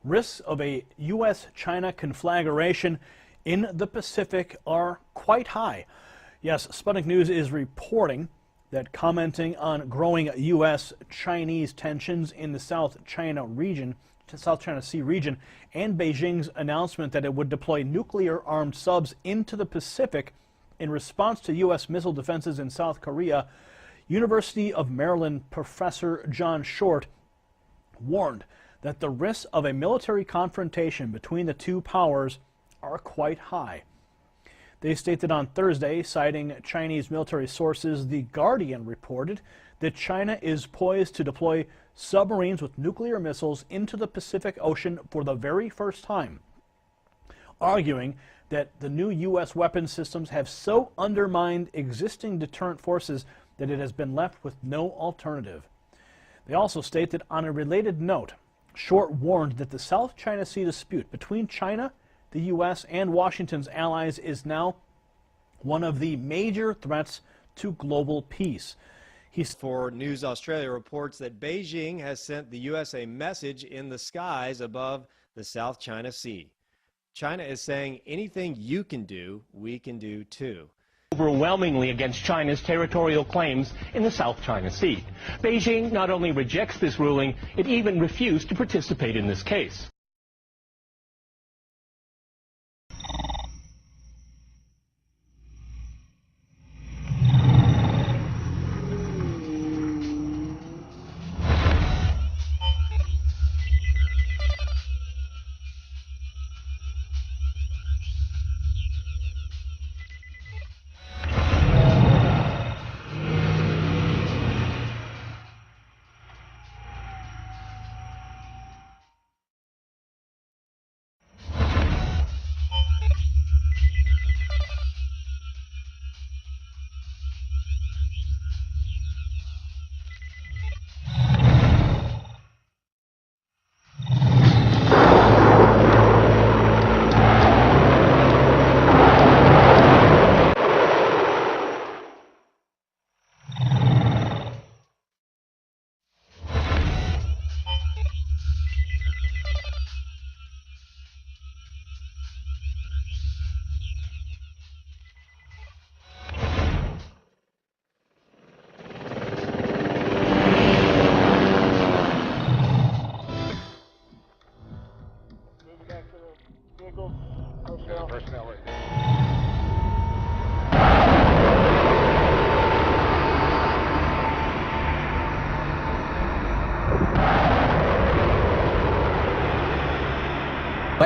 risks of a U.S.-China conflagration in the Pacific are quite high. Yes, Sputnik News is reporting that commenting on growing U.S.-Chinese tensions in the South China Sea region, and Beijing's announcement that it would deploy nuclear-armed subs into the Pacific in response to U.S. missile defenses in South Korea, University of Maryland professor John Short warned that the risks of a military confrontation between the two powers are quite high. They stated on Thursday, citing Chinese military sources, The Guardian reported that China is poised to deploy submarines with nuclear missiles into the Pacific Ocean for the very first time, arguing that the new U.S. weapon systems have so undermined existing deterrent forces that it has been left with no alternative. They also state that on a related note, Short warned that the South China Sea dispute between China, the U.S., and Washington's allies is now one of the major threats to global peace. For News Australia reports that Beijing has sent the U.S. a message in the skies above the South China Sea. China is saying anything you can do, we can do too. Overwhelmingly against China's territorial claims in the South China Sea. Beijing not only rejects this ruling, it even refused to participate in this case.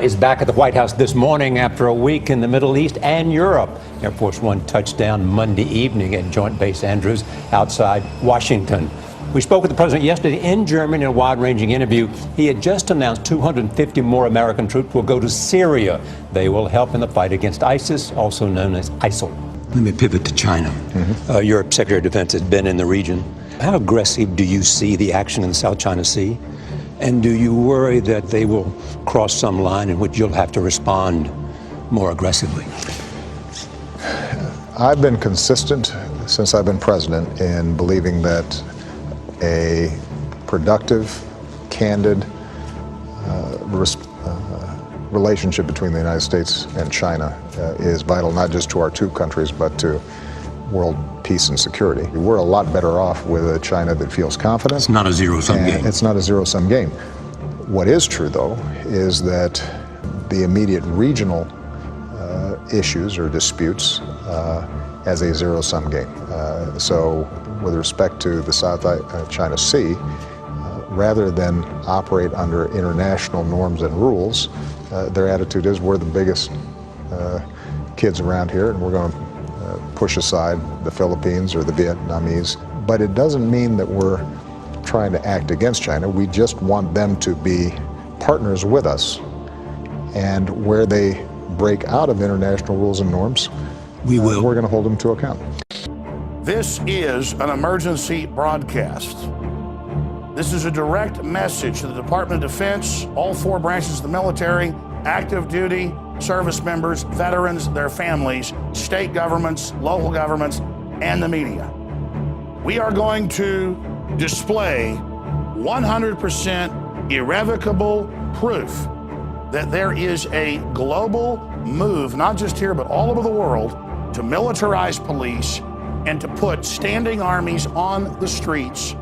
Is back at the White House this morning after a week in the Middle East and Europe. Air Force One touched down Monday evening at Joint Base Andrews outside Washington. We spoke with the president yesterday in Germany in a wide-ranging interview. He had just announced 250 more American troops will go to Syria. They will help in the fight against ISIS, also known as ISIL. Let me pivot to China. Your Secretary of Defense has been in the region. How aggressive do you see the action in the South China Sea? And do you worry that they will cross some line in which you'll have to respond more aggressively? I've been consistent since I've been president in believing that a productive, candid relationship between the United States and China is vital, not just to our two countries, but to world peace and security. We're a lot better off with a China that feels confident. It's not a zero-sum game. It's not a zero-sum game. What is true, though, is that the immediate regional issues or disputes as a zero-sum game. So with respect to the South China Sea, rather than operate under international norms and rules, their attitude is we're the biggest kids around here and we're going to push aside the Philippines or the Vietnamese. But it doesn't mean that we're trying to act against China. We just want them to be partners with us. And where they break out of international rules and norms, we're going to hold them to account. This is an emergency broadcast. This is a direct message to the Department of Defense, all four branches of the military, active duty, service members, veterans, their families, state governments, local governments, and the media. We are going to display 100% irrevocable, proof that there is a global move, not just here, but all over the world, to militarize police and to put standing armies on the streets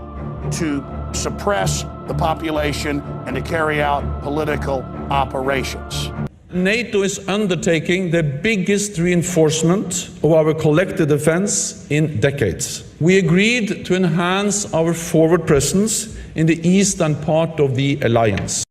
to suppress the population and to carry out political operations. NATO is undertaking the biggest reinforcement of our collective defense in decades. We agreed to enhance our forward presence in the eastern part of the alliance.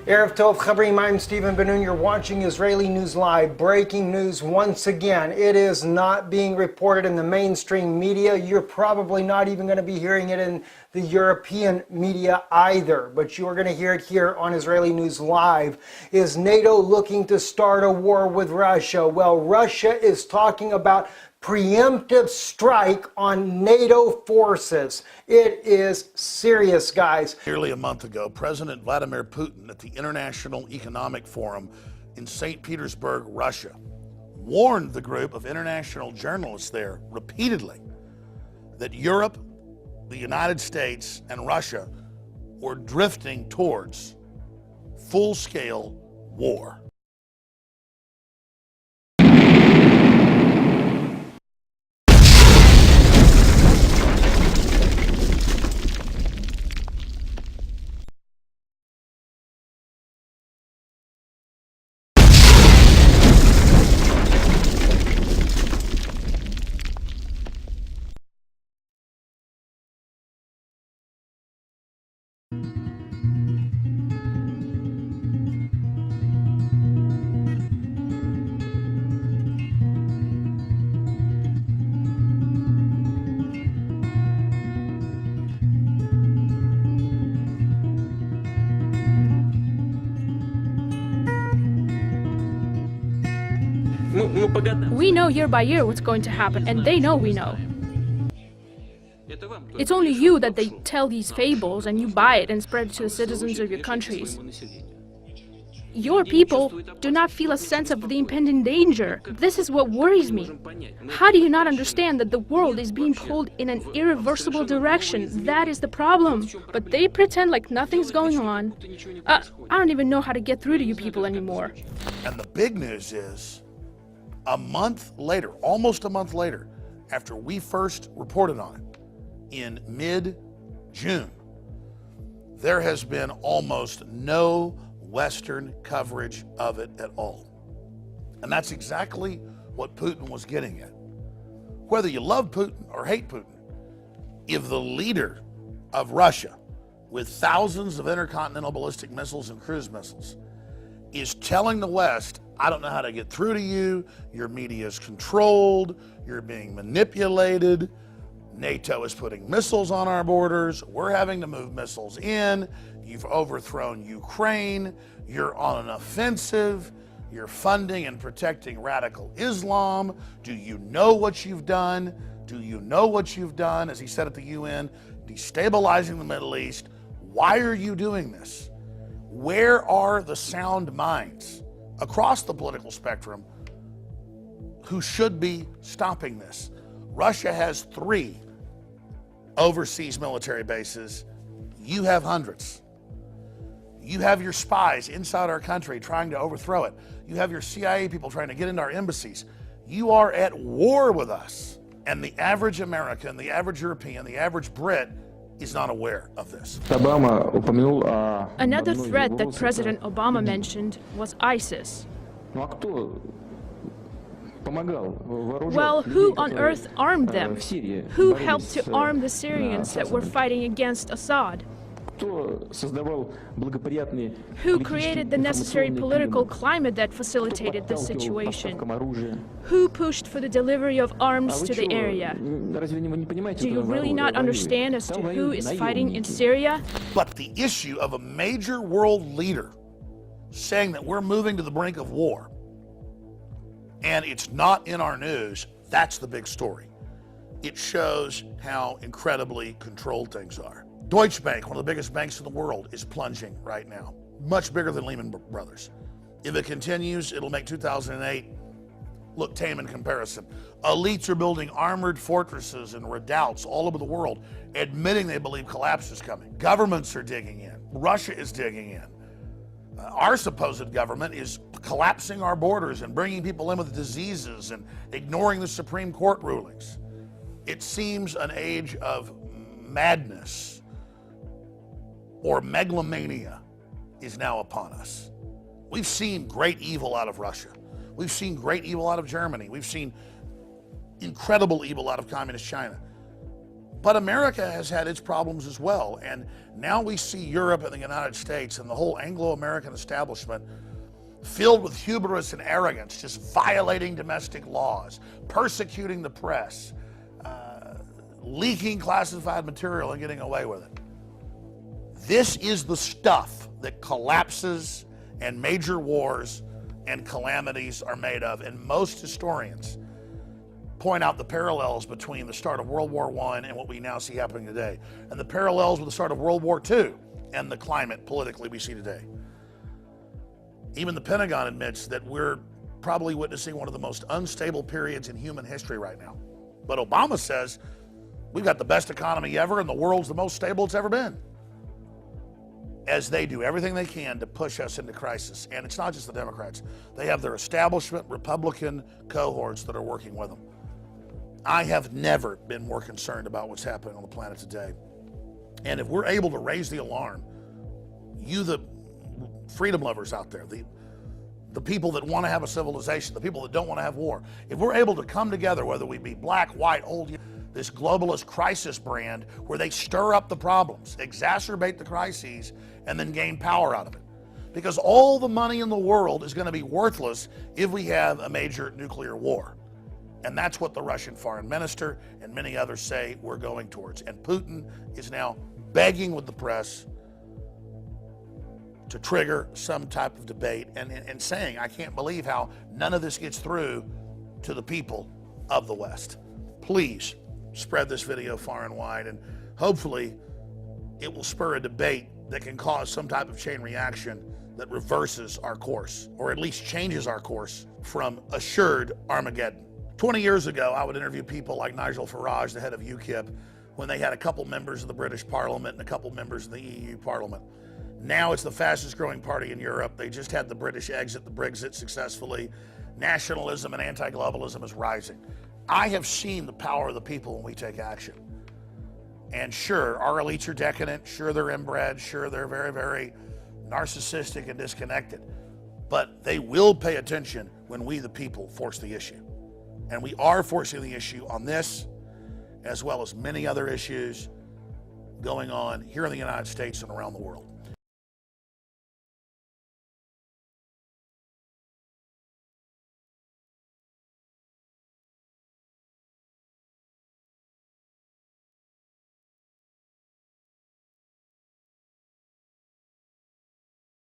Erev Tov Chavrim, I'm Stephen Ben-Nun. You're watching Israeli News Live. Breaking news once again. It is not being reported in the mainstream media. You're probably not even going to be hearing it in the European media either, but you are going to hear it here on Israeli News Live. Is NATO looking to start a war with Russia? Well, Russia is talking about preemptive strike on NATO forces. It is serious, guys. Nearly a month ago, President Vladimir Putin at the International Economic Forum in St. Petersburg, Russia, warned the group of international journalists there repeatedly that Europe, the United States, and Russia were drifting towards full-scale war. We know year by year what's going to happen, and they know we know. It's only you that they tell these fables, and you buy it and spread it to the citizens of your countries. Your people do not feel a sense of the impending danger. This is what worries me. How do you not understand that the world is being pulled in an irreversible direction? That is the problem. But they pretend like nothing's going on. I don't even know how to get through to you people anymore. And the big news is, a month later, almost a month later, after we first reported on it in mid-June, there has been almost no Western coverage of it at all. And that's exactly what Putin was getting at. Whether you love Putin or hate Putin, if the leader of Russia, with thousands of intercontinental ballistic missiles and cruise missiles, is telling the West, I don't know how to get through to you, your media is controlled, you're being manipulated, NATO is putting missiles on our borders, we're having to move missiles in, you've overthrown Ukraine, you're on an offensive, you're funding and protecting radical Islam, do you know what you've done? Do you know what you've done, as he said at the UN, destabilizing the Middle East? Why are you doing this? Where are the sound minds across the political spectrum who should be stopping this? Russia has 3 overseas military bases. You have hundreds. You have your spies inside our country trying to overthrow it. You have your CIA people trying to get into our embassies. You are at war with us. And the average American, the average European, the average Brit is not aware of this. Another threat that President Obama mentioned was ISIS. Well, who on earth armed them? Who helped to arm the Syrians that were fighting against Assad? Who created the necessary political climate that facilitated this situation? Who pushed for the delivery of arms to the area? Do you really not understand as to who is fighting in Syria? But the issue of a major world leader saying that we're moving to the brink of war, and it's not in our news, that's the big story. It shows how incredibly controlled things are. Deutsche Bank, one of the biggest banks in the world, is plunging right now. Much bigger than Lehman Brothers. If it continues, it'll make 2008 look tame in comparison. Elites are building armored fortresses and redoubts all over the world, admitting they believe collapse is coming. Governments are digging in. Russia is digging in. Our supposed government is collapsing our borders and bringing people in with diseases and ignoring the Supreme Court rulings. It seems an age of madness or megalomania is now upon us. We've seen great evil out of Russia. We've seen great evil out of Germany. We've seen incredible evil out of communist China. But America has had its problems as well. And now we see Europe and the United States and the whole Anglo-American establishment filled with hubris and arrogance, just violating domestic laws, persecuting the press, leaking classified material and getting away with it. This is the stuff that collapses and major wars and calamities are made of. And most historians point out the parallels between the start of World War I and what we now see happening today, and the parallels with the start of World War II and the climate politically we see today. Even the Pentagon admits that we're probably witnessing one of the most unstable periods in human history right now. But Obama says we've got the best economy ever and the world's the most stable it's ever been, as they do everything they can to push us into crisis. And it's not just the Democrats. They have their establishment Republican cohorts that are working with them. I have never been more concerned about what's happening on the planet today. And if we're able to raise the alarm, you, the freedom lovers out there, the people that want to have a civilization, the people that don't want to have war, if we're able to come together, whether we be black, white, old, this globalist crisis brand where they stir up the problems, exacerbate the crises, and then gain power out of it. Because all the money in the world is going to be worthless if we have a major nuclear war. And that's what the Russian foreign minister and many others say we're going towards. And Putin is now begging with the press to trigger some type of debate and saying, I can't believe how none of this gets through to the people of the West. Please spread this video far and wide, and hopefully it will spur a debate that can cause some type of chain reaction that reverses our course, or at least changes our course from assured Armageddon. 20 years ago, I would interview people like Nigel Farage, the head of UKIP, when they had a couple members of the British Parliament and a couple members of the EU Parliament. Now it's the fastest growing party in Europe. They just had the British exit, the Brexit successfully. Nationalism and anti-globalism is rising. I have seen the power of the people when we take action. And sure, our elites are decadent. Sure, they're inbred. Sure, they're very, very narcissistic and disconnected. But they will pay attention when we, the people, force the issue. And we are forcing the issue on this, as well as many other issues going on here in the United States and around the world.